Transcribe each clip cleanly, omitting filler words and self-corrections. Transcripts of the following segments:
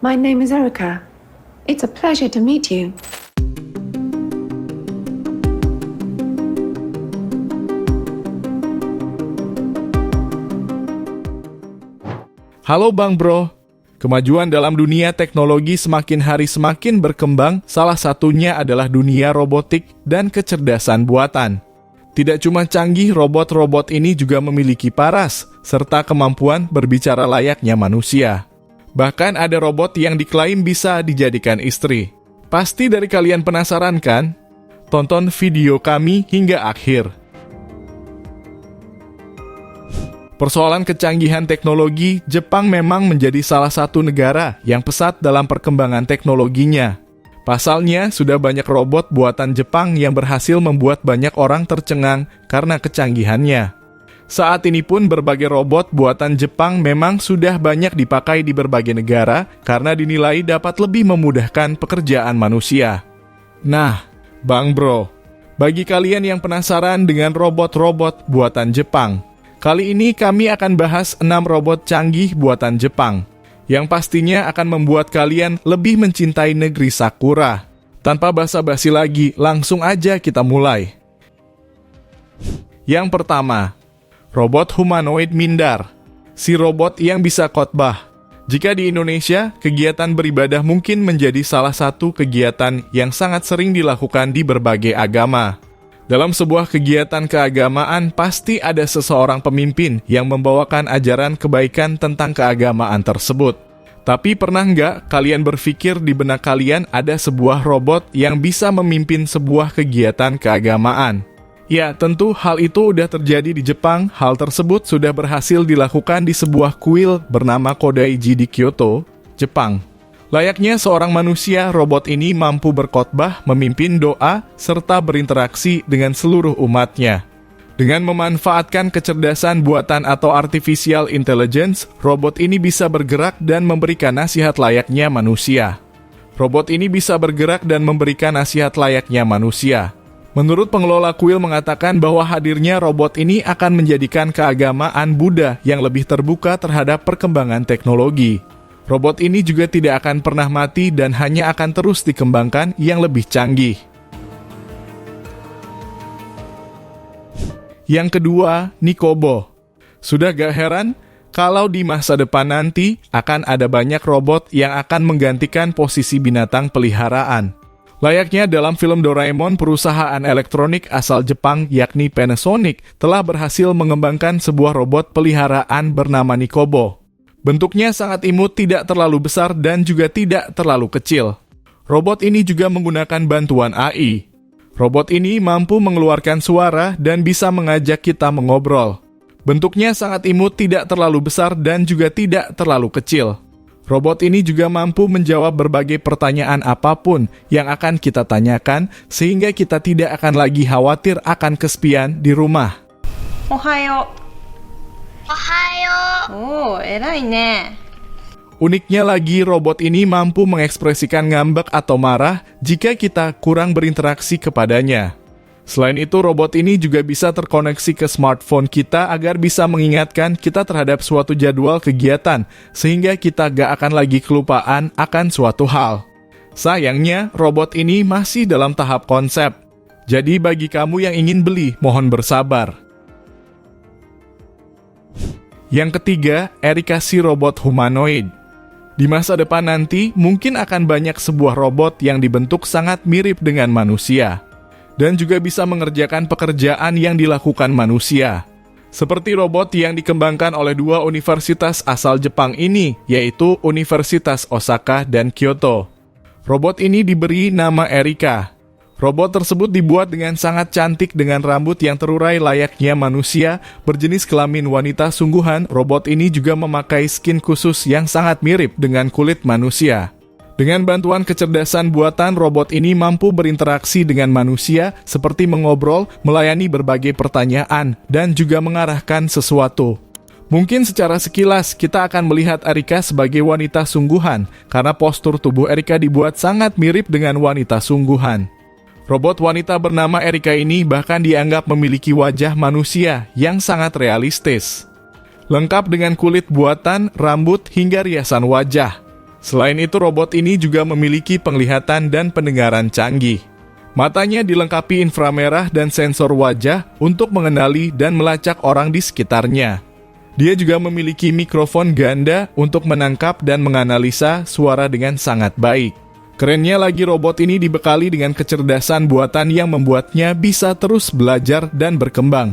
My name is Erica. It's a pleasure to meet you. Halo Bang Bro, kemajuan dalam dunia teknologi semakin hari semakin berkembang, salah satunya adalah dunia robotik dan kecerdasan buatan. Tidak cuma canggih, robot-robot ini juga memiliki paras, serta kemampuan berbicara layaknya manusia. Bahkan ada robot yang diklaim bisa dijadikan istri. Pasti dari kalian penasaran kan? Tonton video kami hingga akhir. Persoalan kecanggihan teknologi, Jepang memang menjadi salah satu negara yang pesat dalam perkembangan teknologinya. Pasalnya, sudah banyak robot buatan Jepang yang berhasil membuat banyak orang tercengang karena kecanggihannya. Saat ini pun berbagai robot buatan Jepang memang sudah banyak dipakai di berbagai negara karena dinilai dapat lebih memudahkan pekerjaan manusia. Nah, Bang Bro, bagi kalian yang penasaran dengan robot-robot buatan Jepang, kali ini kami akan bahas 6 robot canggih buatan Jepang, yang pastinya akan membuat kalian lebih mencintai negeri Sakura. Tanpa basa-basi lagi, langsung aja kita mulai. Yang pertama, robot humanoid Mindar. Si robot yang bisa khotbah. Jika di Indonesia, kegiatan beribadah mungkin menjadi salah satu kegiatan yang sangat sering dilakukan di berbagai agama. Dalam sebuah kegiatan keagamaan, pasti ada seseorang pemimpin yang membawakan ajaran kebaikan tentang keagamaan tersebut. Tapi pernah nggak kalian berpikir di benak kalian ada sebuah robot yang bisa memimpin sebuah kegiatan keagamaan? Ya, tentu hal itu udah terjadi di Jepang. Hal tersebut sudah berhasil dilakukan di sebuah kuil bernama Kodaiji di Kyoto, Jepang. Layaknya seorang manusia, robot ini mampu berkhotbah, memimpin doa, serta berinteraksi dengan seluruh umatnya. Dengan memanfaatkan kecerdasan buatan atau artificial intelligence, robot ini bisa bergerak dan memberikan nasihat layaknya manusia. Robot ini bisa bergerak dan memberikan nasihat layaknya manusia. Menurut pengelola kuil mengatakan bahwa hadirnya robot ini akan menjadikan keagamaan Buddha yang lebih terbuka terhadap perkembangan teknologi. Robot ini juga tidak akan pernah mati dan hanya akan terus dikembangkan yang lebih canggih. Yang kedua, Nikobo. Sudah gak heran kalau di masa depan nanti akan ada banyak robot yang akan menggantikan posisi binatang peliharaan. Layaknya dalam film Doraemon, perusahaan elektronik asal Jepang yakni Panasonic telah berhasil mengembangkan sebuah robot peliharaan bernama Nikobo. Bentuknya sangat imut, tidak terlalu besar dan juga tidak terlalu kecil. Robot ini juga menggunakan bantuan AI. Robot ini mampu mengeluarkan suara dan bisa mengajak kita mengobrol. Bentuknya sangat imut, tidak terlalu besar dan juga tidak terlalu kecil. Robot ini juga mampu menjawab berbagai pertanyaan apapun yang akan kita tanyakan, sehingga kita tidak akan lagi khawatir akan kesepian di rumah. Ohayo. Ohayo. Oh, erai ne. Uniknya lagi, robot ini mampu mengekspresikan ngambek atau marah jika kita kurang berinteraksi kepadanya. Selain itu, robot ini juga bisa terkoneksi ke smartphone kita agar bisa mengingatkan kita terhadap suatu jadwal kegiatan, sehingga kita gak akan lagi kelupaan akan suatu hal. Sayangnya, robot ini masih dalam tahap konsep. Jadi bagi kamu yang ingin beli, mohon bersabar. Yang ketiga, Erica si robot humanoid. Di masa depan nanti, mungkin akan banyak sebuah robot yang dibentuk sangat mirip dengan manusia, dan juga bisa mengerjakan pekerjaan yang dilakukan manusia. Seperti robot yang dikembangkan oleh 2 universitas asal Jepang ini, yaitu Universitas Osaka dan Kyoto. Robot ini diberi nama Erica. Robot tersebut dibuat dengan sangat cantik dengan rambut yang terurai layaknya manusia, berjenis kelamin wanita sungguhan. Robot ini juga memakai skin khusus yang sangat mirip dengan kulit manusia. Dengan bantuan kecerdasan buatan, robot ini mampu berinteraksi dengan manusia seperti mengobrol, melayani berbagai pertanyaan, dan juga mengarahkan sesuatu. Mungkin secara sekilas kita akan melihat Erica sebagai wanita sungguhan, karena postur tubuh Erica dibuat sangat mirip dengan wanita sungguhan. Robot wanita bernama Erica ini bahkan dianggap memiliki wajah manusia yang sangat realistis. Lengkap dengan kulit buatan, rambut, hingga riasan wajah. Selain itu, robot ini juga memiliki penglihatan dan pendengaran canggih. Matanya dilengkapi inframerah dan sensor wajah untuk mengenali dan melacak orang di sekitarnya. Dia juga memiliki mikrofon ganda untuk menangkap dan menganalisa suara dengan sangat baik. Kerennya lagi, robot ini dibekali dengan kecerdasan buatan yang membuatnya bisa terus belajar dan berkembang.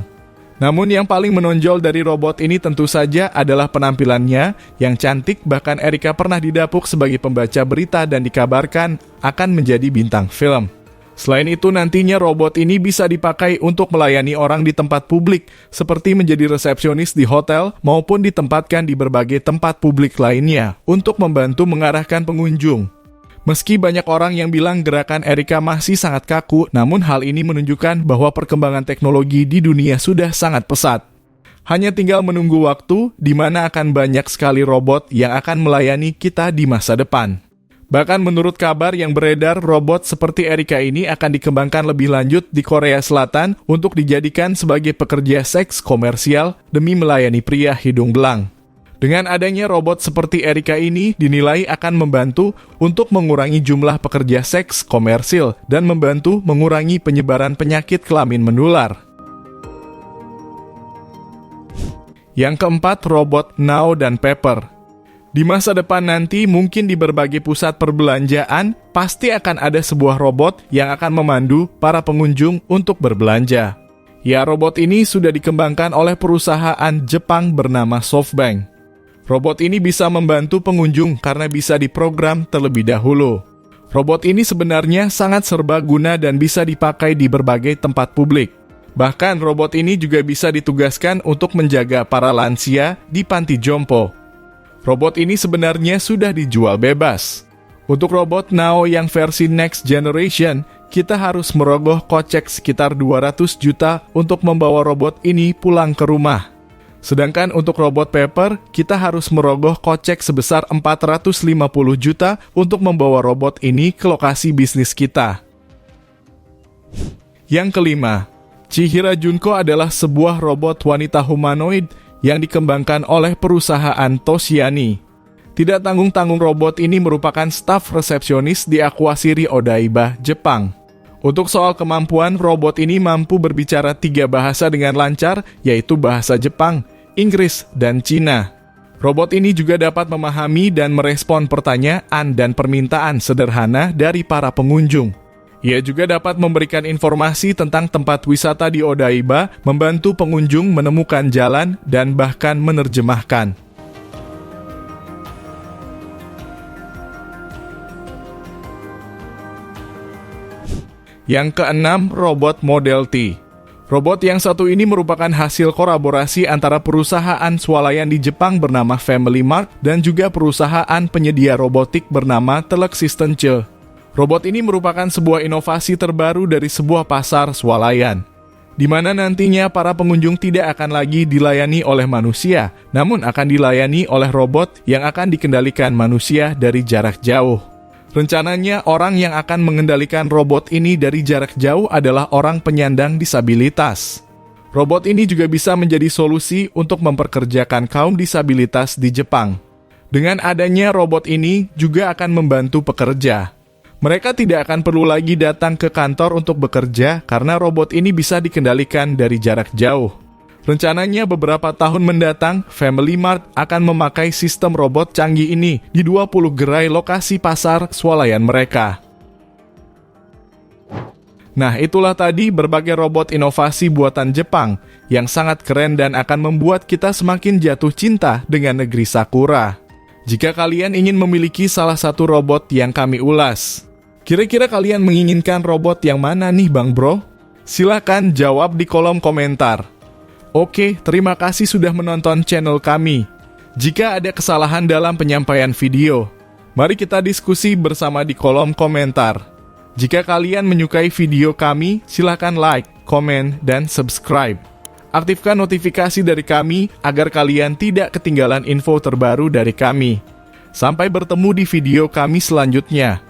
Namun yang paling menonjol dari robot ini tentu saja adalah penampilannya yang cantik. Bahkan Erika pernah didapuk sebagai pembaca berita dan dikabarkan akan menjadi bintang film. Selain itu, nantinya robot ini bisa dipakai untuk melayani orang di tempat publik, seperti menjadi resepsionis di hotel maupun ditempatkan di berbagai tempat publik lainnya untuk membantu mengarahkan pengunjung. Meski banyak orang yang bilang gerakan Erika masih sangat kaku, namun hal ini menunjukkan bahwa perkembangan teknologi di dunia sudah sangat pesat. Hanya tinggal menunggu waktu di mana akan banyak sekali robot yang akan melayani kita di masa depan. Bahkan menurut kabar yang beredar, robot seperti Erika ini akan dikembangkan lebih lanjut di Korea Selatan untuk dijadikan sebagai pekerja seks komersial demi melayani pria hidung belang. Dengan adanya robot seperti Erika ini dinilai akan membantu untuk mengurangi jumlah pekerja seks komersil dan membantu mengurangi penyebaran penyakit kelamin menular. Yang keempat, robot Now dan Pepper. Di masa depan nanti mungkin di berbagai pusat perbelanjaan pasti akan ada sebuah robot yang akan memandu para pengunjung untuk berbelanja. Ya, robot ini sudah dikembangkan oleh perusahaan Jepang bernama SoftBank. Robot ini bisa membantu pengunjung karena bisa diprogram terlebih dahulu. Robot ini sebenarnya sangat serbaguna dan bisa dipakai di berbagai tempat publik. Bahkan robot ini juga bisa ditugaskan untuk menjaga para lansia di panti jompo. Robot ini sebenarnya sudah dijual bebas. Untuk robot Now yang versi Next Generation, kita harus merogoh kocek sekitar 200 juta untuk membawa robot ini pulang ke rumah. Sedangkan untuk robot Pepper, kita harus merogoh kocek sebesar 450 juta untuk membawa robot ini ke lokasi bisnis kita. Yang kelima, Chihira Junko adalah sebuah robot wanita humanoid yang dikembangkan oleh perusahaan Toshiani. Tidak tanggung-tanggung, robot ini merupakan staf resepsionis di Aquashiri Odaiba, Jepang. Untuk soal kemampuan, robot ini mampu berbicara 3 bahasa dengan lancar, yaitu bahasa Jepang, Inggris, dan Cina. Robot ini juga dapat memahami dan merespon pertanyaan dan permintaan sederhana dari para pengunjung. Ia juga dapat memberikan informasi tentang tempat wisata di Odaiba, membantu pengunjung menemukan jalan, dan bahkan menerjemahkan. Yang keenam, robot Model T. Robot yang satu ini merupakan hasil kolaborasi antara perusahaan swalayan di Jepang bernama Family Mart dan juga perusahaan penyedia robotik bernama Teleksistence. Robot ini merupakan sebuah inovasi terbaru dari sebuah pasar swalayan, di mana nantinya para pengunjung tidak akan lagi dilayani oleh manusia, namun akan dilayani oleh robot yang akan dikendalikan manusia dari jarak jauh. Rencananya, orang yang akan mengendalikan robot ini dari jarak jauh adalah orang penyandang disabilitas. Robot ini juga bisa menjadi solusi untuk memperkerjakan kaum disabilitas di Jepang. Dengan adanya robot ini juga akan membantu pekerja. Mereka tidak akan perlu lagi datang ke kantor untuk bekerja karena robot ini bisa dikendalikan dari jarak jauh. Rencananya beberapa tahun mendatang, Family Mart akan memakai sistem robot canggih ini di 20 gerai lokasi pasar swalayan mereka. Nah, itulah tadi berbagai robot inovasi buatan Jepang yang sangat keren dan akan membuat kita semakin jatuh cinta dengan negeri Sakura. Jika kalian ingin memiliki salah satu robot yang kami ulas, kira-kira kalian menginginkan robot yang mana nih Bang Bro? Silakan jawab di kolom komentar. Oke, terima kasih sudah menonton channel kami. Jika ada kesalahan dalam penyampaian video, mari kita diskusi bersama di kolom komentar. Jika kalian menyukai video kami, silakan like, komen, dan subscribe. Aktifkan notifikasi dari kami agar kalian tidak ketinggalan info terbaru dari kami. Sampai bertemu di video kami selanjutnya.